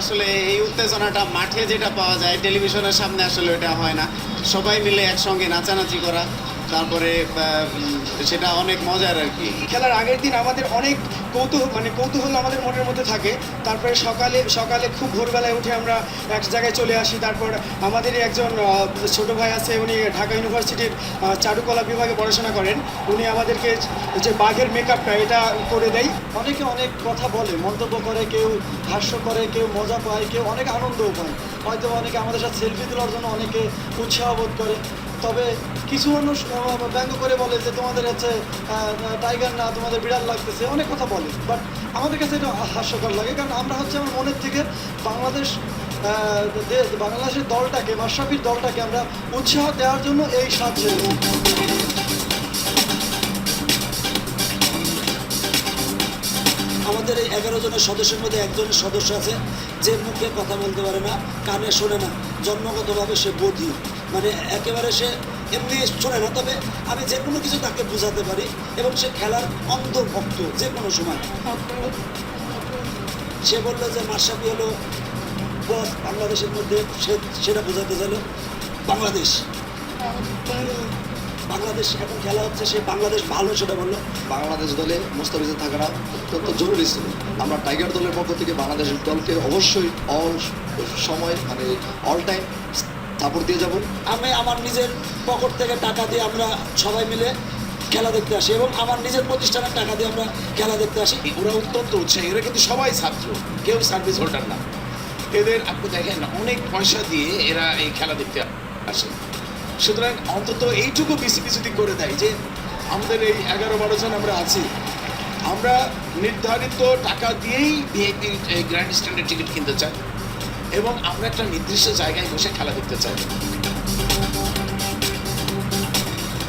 আসলে এই উত্তেজনাটা মাঠে যেটা পাওয়া যায় টেলিভিশনের সামনে আসলে এটা হয় না। সবাই মিলে একসঙ্গে নাচানাচি করা, তারপরে সেটা অনেক মজার আর কি। খেলার আগের দিন আমাদের অনেক কৌতূহল আমাদের মনের মধ্যে থাকে। তারপরে সকালে খুব ভোরবেলায় উঠে আমরা এক জায়গায় চলে আসি। তারপর আমাদেরই একজন ছোট ভাই আছে, উনি ঢাকা ইউনিভার্সিটির চারুকলা বিভাগে পড়াশোনা করেন। উনি আমাদেরকে যে বাঘের মেকআপটা এটা করে দেয়। অনেকে অনেক কথা বলে, মন্তব্য করে, কেউ হাস্য করে, কেউ মজা পায়, কেউ অনেক আনন্দও পায়। হয়তো অনেকে আমাদের সাথে সেলফি তোলার জন্য অনেকে উৎসাহ বোধ করে। তবে কিছু মানুষ ব্যঙ্গ করে বলে যে তোমাদের হচ্ছে টাইগার না, তোমাদের বিড়াল লাগতেছে, অনেক কথা বলে। বাট আমাদের কাছে এটা হাস্যকর লাগে, কারণ আমরা হচ্ছে আমার মনের থেকে বাংলাদেশের দলটাকে, মাশরাফির দলটাকে আমরা উৎসাহ দেওয়ার জন্য এই সাজ ছেড়েছি। আমাদের এই 11 জনের সদস্যের মধ্যে একজনের সদস্য আছে যে মুখে কথা বলতে পারে না, কানে শোনে না, জন্মগতভাবে সে বধির, মানে একেবারে সে এমনি শোনে না। তবে আমি যে কোনো কিছু তাকে বোঝাতে পারি এবং সে খেলার অন্ধভক্ত যে কোনো সময়। সে বললো যে মাশরাফি হলো বস বাংলাদেশের মধ্যে, সেটা বোঝাতে চাইল বাংলাদেশ এখন খেলা হচ্ছে, সে বাংলাদেশ ভালো সেটা বললো। বাংলাদেশ দলে মোস্তাফিজের থাকাটা অত্যন্ত জরুরি ছিল। আমরা টাইগার দলের পক্ষ থেকে বাংলাদেশ দলকে অবশ্যই অল সময় মানে অল টাইম সাপোর্ট দিয়ে যাব। আমি আমার নিজের পকেট থেকে টাকা দিয়ে আমরা সবাই মিলে খেলা দেখতে আসি এবং আমার নিজের প্রতিষ্ঠানের টাকা দিয়ে আমরা খেলা দেখতে আসি। ওরা অত্যন্ত উৎসাহী, এরা কিন্তু সবাই ছাত্র, কেউ সার্ভিস হোল্ডার না। এদের আপনি দেখেন অনেক পয়সা দিয়ে এরা এই খেলা দেখতে আসে। সুতরাং অন্তত এইটুকু বিসিবি যদি করে দেয় যে আমাদের এই 11-12 জন আমরা আছি, আমরা নির্ধারিত টাকা দিয়েই ভিআইপি গ্র্যান্ড স্ট্যান্ডের টিকিট কিনতে চাই এবং আমরা একটা নির্দিষ্ট জায়গায় বসে খেলা দেখতে চাই।